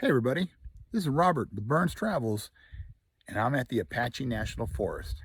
Hey everybody, this is Robert with Burns Travels, and I'm at the Apache National Forest.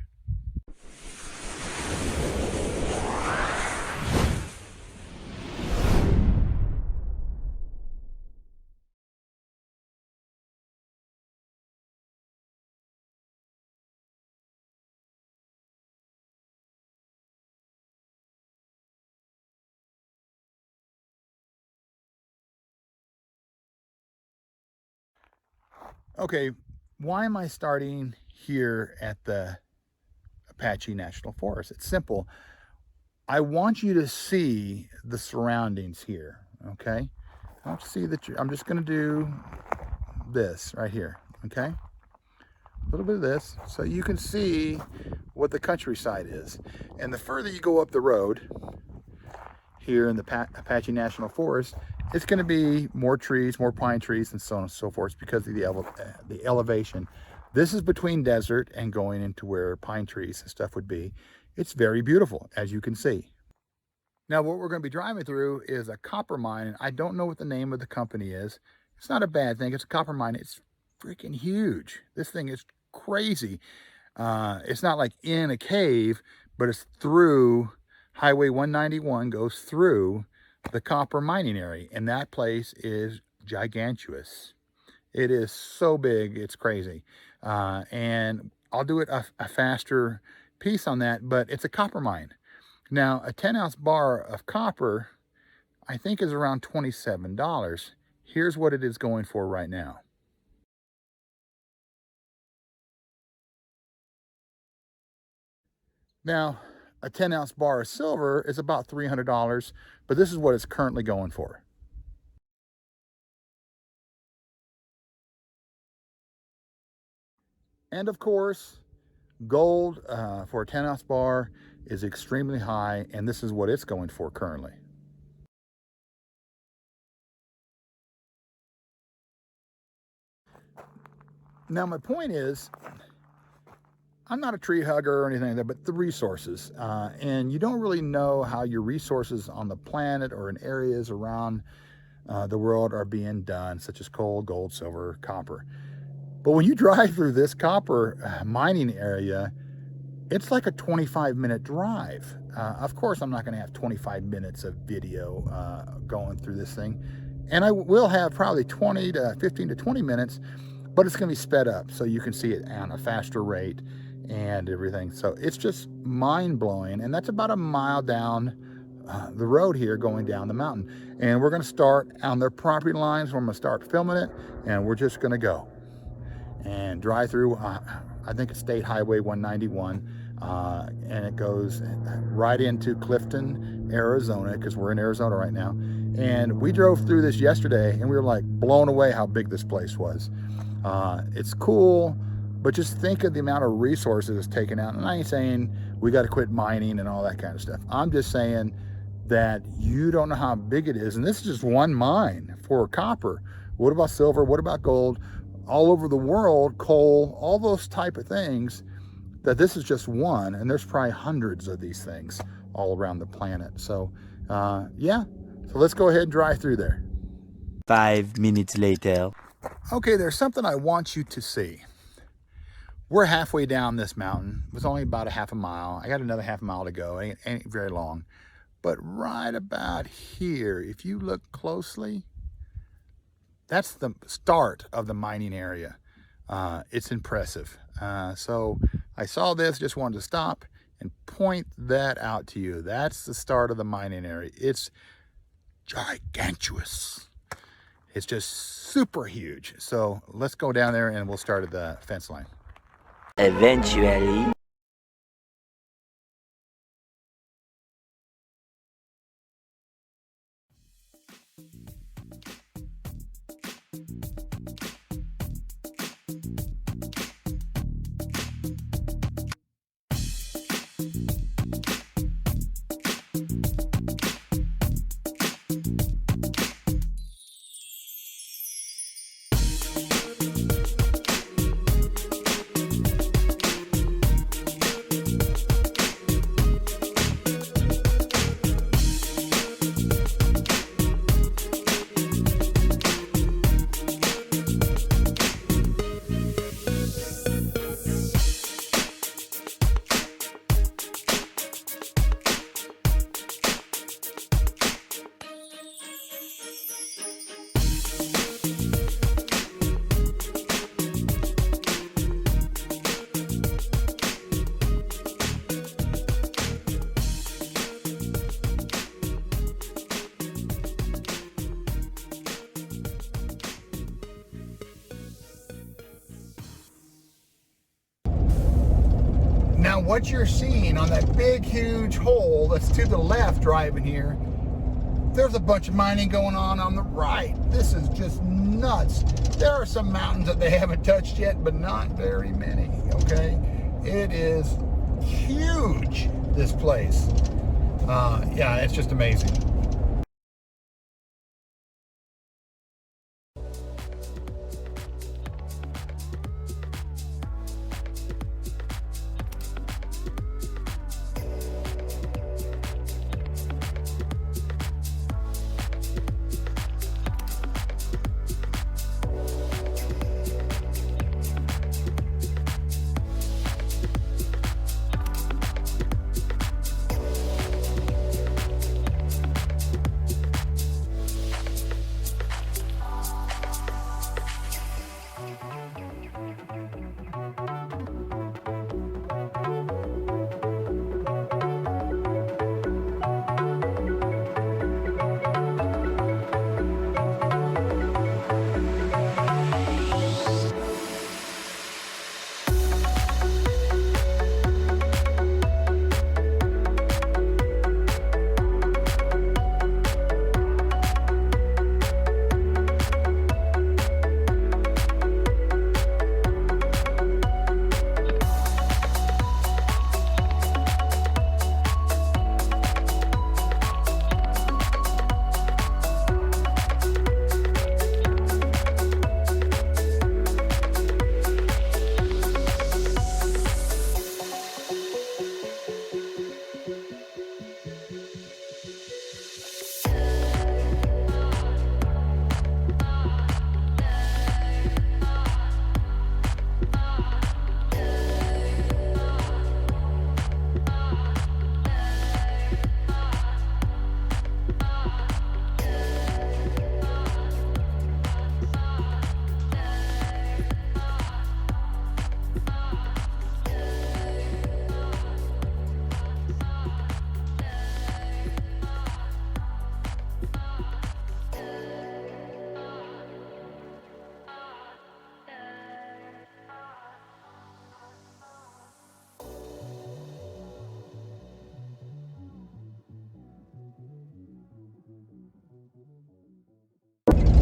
Okay, why am I starting here at the Apache National Forest? It's simple. I want you to see the surroundings here, okay? I want you to see that I'm just gonna do this right here, okay? A little bit of this, so you can see what the countryside is. And the further you go up the road, here in the Apache National Forest, it's going to be more trees, more pine trees, and so on and so forth because of the elevation. This is between desert and going into where pine trees and stuff would be. It's very beautiful, as you can see. Now, what we're going to be driving through is a copper mine, and I don't know what the name of the company is. It's not a bad thing. It's a copper mine. It's freaking huge. This thing is crazy. It's not like in a cave, but it's through Highway 191 goes through the copper mining area, and that place is gigantuous. It is so big, it's crazy. And I'll do it a faster piece on that, but it's a copper mine. Now, a 10-ounce bar of copper, I think, is around $27. Here's what it is going for right now. Now, a 10-ounce bar of silver is about $300, but this is what it's currently going for. And of course, gold for a 10-ounce bar is extremely high, and this is what it's going for currently. Now, my point is, I'm not a tree hugger or anything like that, but the resources. And you don't really know how your resources on the planet or in areas around the world are being done, such as coal, gold, silver, copper. But when you drive through this copper mining area, it's like a 25-minute drive. Of course, I'm not going to have 25 minutes of video going through this thing. And I will have probably 15 to 20 minutes, but it's going to be sped up so you can see it on a faster rate and everything. So it's just mind-blowing. And that's about a mile down the road here going down the mountain. And we're going to start on their property lines where I'm going to start filming it, and we're just going to go and drive through, I think it's State Highway 191, and it goes right into Clifton, Arizona, because we're in Arizona right now. And we drove through this yesterday, and we were like blown away how big this place was. It's cool, but just think of the amount of resources it's taken out. And I ain't saying we got to quit mining and all that kind of stuff. I'm just saying that you don't know how big it is. And this is just one mine for copper. What about silver? What about gold? All over the world, coal, all those type of things, that this is just one, and there's probably hundreds of these things all around the planet. So yeah, so let's go ahead and drive through there. 5 minutes later. Okay, there's something I want you to see. We're halfway down this mountain. It was only about a half a mile. I got another half a mile to go. It ain't very long. But right about here, if you look closely, that's the start of the mining area. It's impressive. So I saw this, just wanted to stop and point that out to you. That's the start of the mining area. It's gigantuous. It's just super huge. So let's go down there and we'll start at the fence line. Eventually. what you're seeing on that big, huge hole that's to the left driving here, there's a bunch of mining going on the right. This is just nuts. There are some mountains that they haven't touched yet, but not very many, okay? It is huge, this place. Yeah, it's just amazing.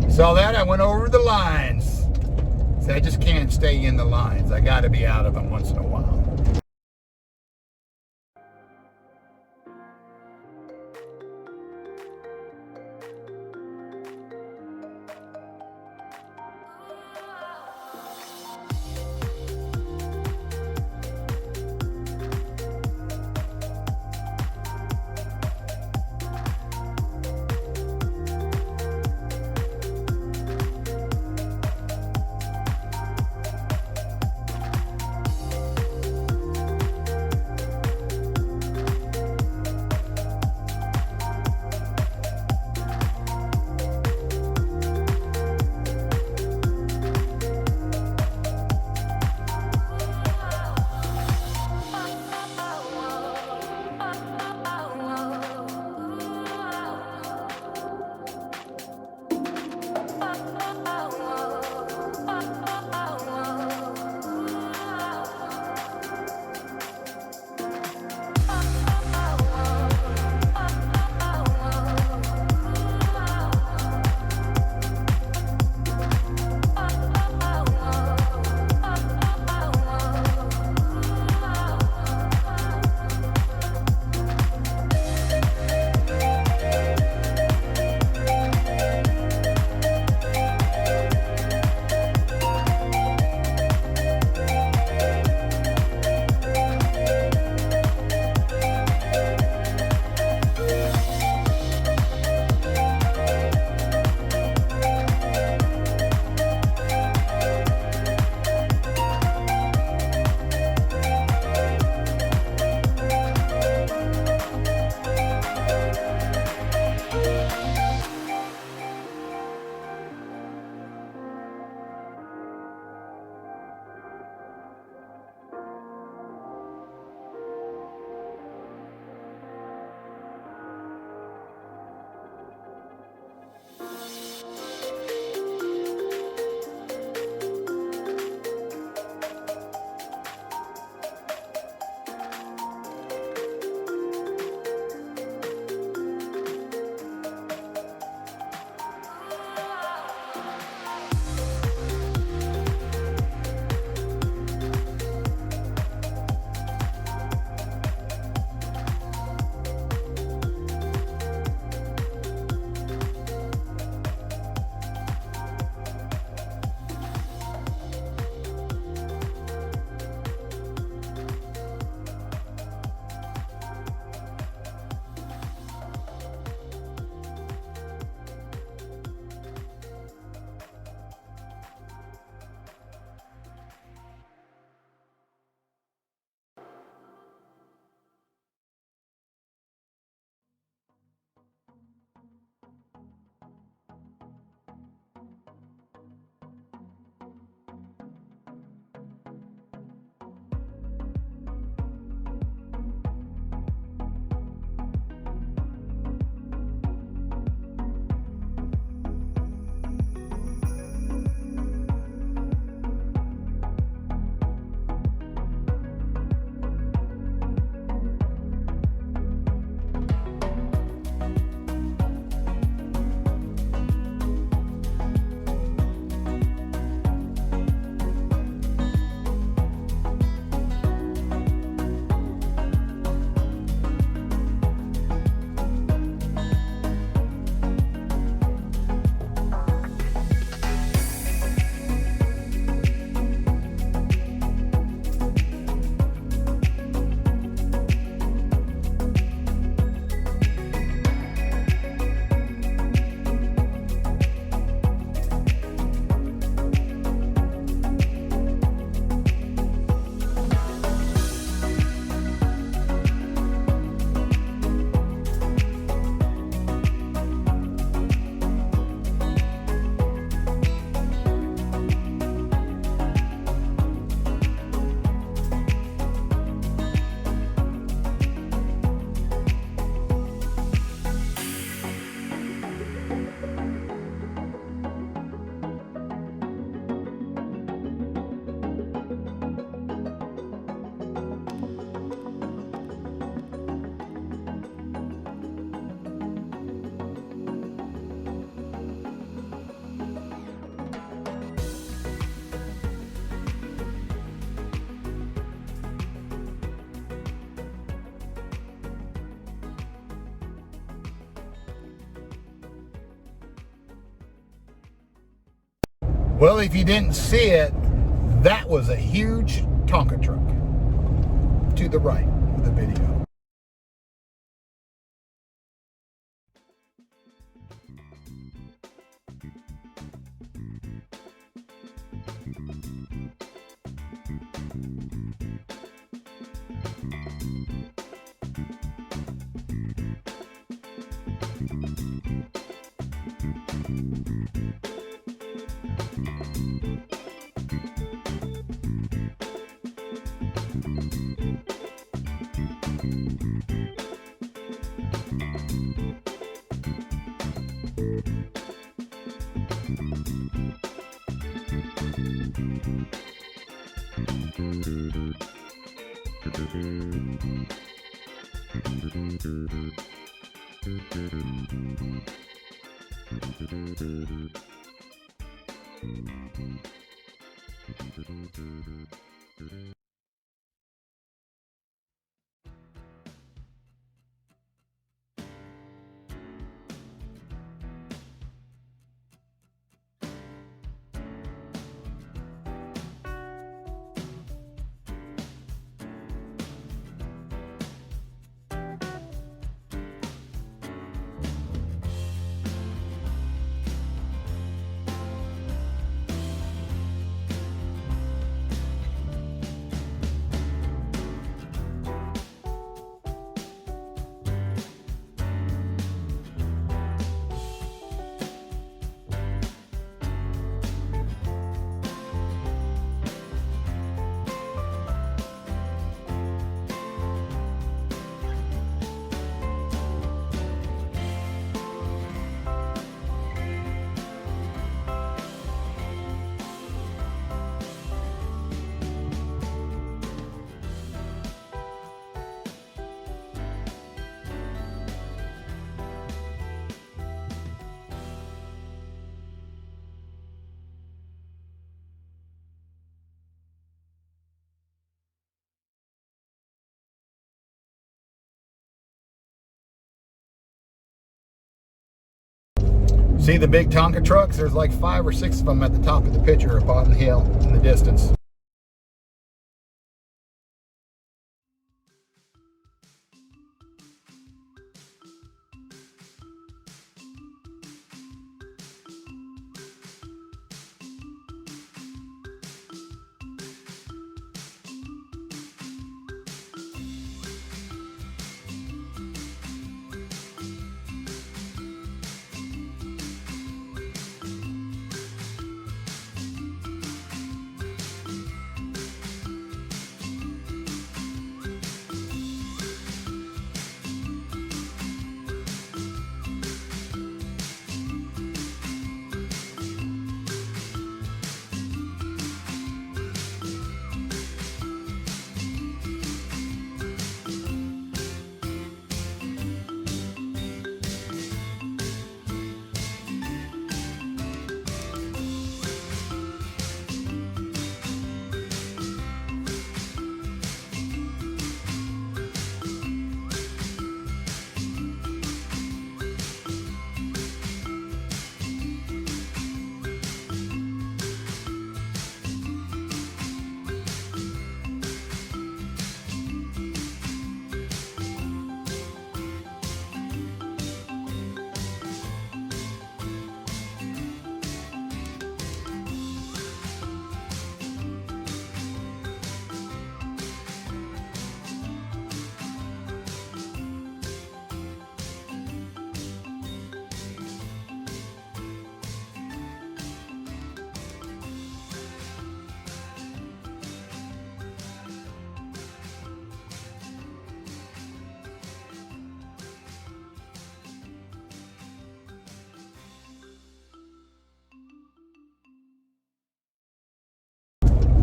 Saw that, I went over the lines. See, I just can't stay in the lines. I gotta be out of them once in a while. Well, if you didn't see it, that was a huge Tonka truck to the right of the video. See the big Tonka trucks? There's like 5 or 6 of them at the top of the picture up on the hill in the distance.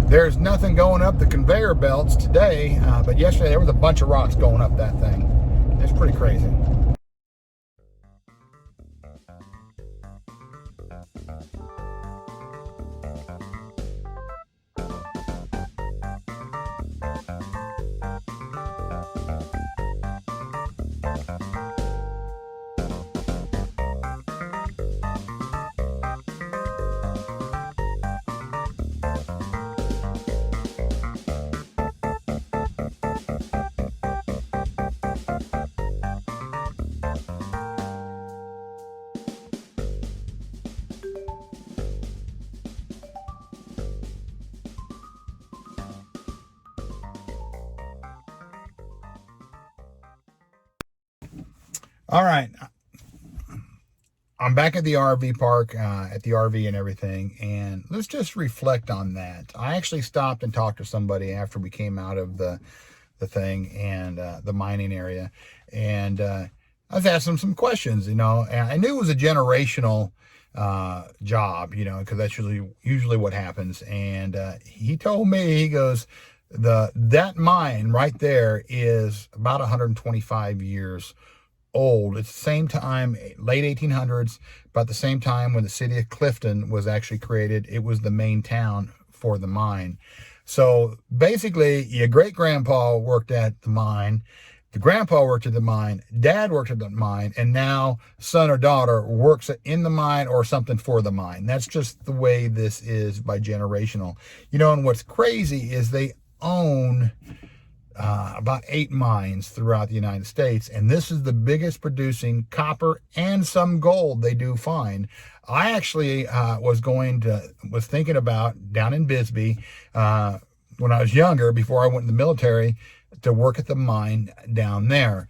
There's nothing going up the conveyor belts today, but yesterday there was a bunch of rocks going up that thing. It's pretty crazy. All right. I'm back at the RV park, at the RV and everything, and let's just reflect on that. I actually stopped and talked to somebody after we came out of the thing and the mining area, and I was asking them some questions, and I knew it was a generational job, because that's usually what happens. And he told me, he goes, that mine right there is about 125 years old. It's the same time, late 1800s, about the same time when the city of Clifton was actually created. It was the main town for the mine. So basically, your great-grandpa worked at the mine, the grandpa worked at the mine, dad worked at the mine, and now son or daughter works in the mine or something for the mine. That's just the way this is by generational. And what's crazy is they own about 8 mines throughout the United States, and this is the biggest producing copper and some gold they do find. I actually was thinking about down in Bisbee when I was younger, before I went in the military, to work at the mine down there.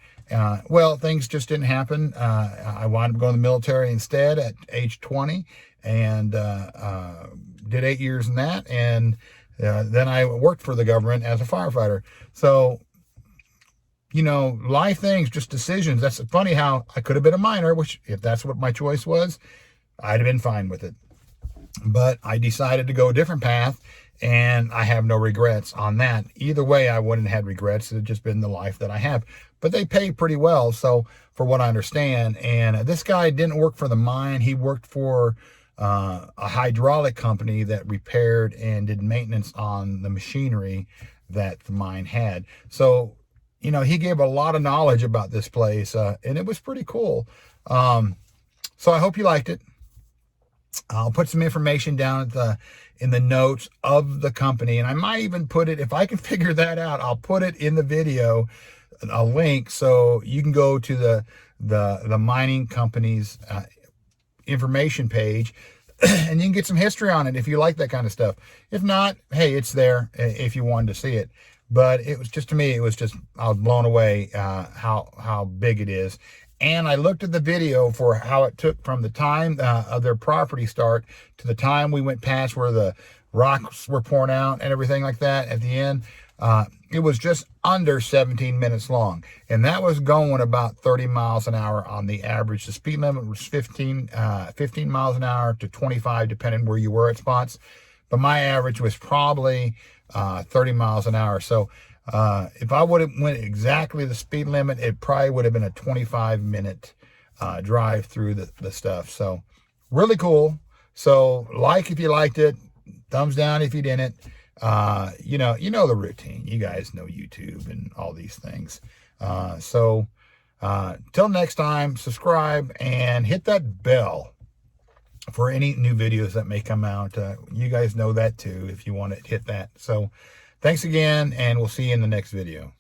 Well, things just didn't happen. I wound up going to the military instead at age 20, and did 8 years in that, and then I worked for the government as a firefighter. So, life things, just decisions. That's funny how I could have been a miner, which if that's what my choice was, I'd have been fine with it. But I decided to go a different path, and I have no regrets on that. Either way, I wouldn't have had regrets. It had just been the life that I have. But they pay pretty well, so for what I understand. And this guy didn't work for the mine. He worked for a hydraulic company that repaired and did maintenance on the machinery that the mine had. So, he gave a lot of knowledge about this place, and it was pretty cool. So I hope you liked it. I'll put some information down in the notes of the company, and I might even put it, if I can figure that out, I'll put it in the video, a link, so you can go to the mining company's information page, and you can get some history on it if you like that kind of stuff. If not, hey, it's there if you wanted to see it. But it was just, to me, I was blown away how big it is. And I looked at the video for how it took from the time of their property start to the time we went past where the rocks were pouring out and everything like that at the end. It was just under 17 minutes long. And that was going about 30 miles an hour on the average. The speed limit was 15 miles an hour to 25, depending where you were at spots. But my average was probably 30 miles an hour. So if I would have went exactly the speed limit, it probably would have been a 25-minute drive through the stuff. So really cool. So if you liked it, thumbs down if you didn't. You know the routine. You guys know YouTube and all these things. So till next time, subscribe and hit that bell for any new videos that may come out. You guys know that too, if you want to hit that. So thanks again, and we'll see you in the next video.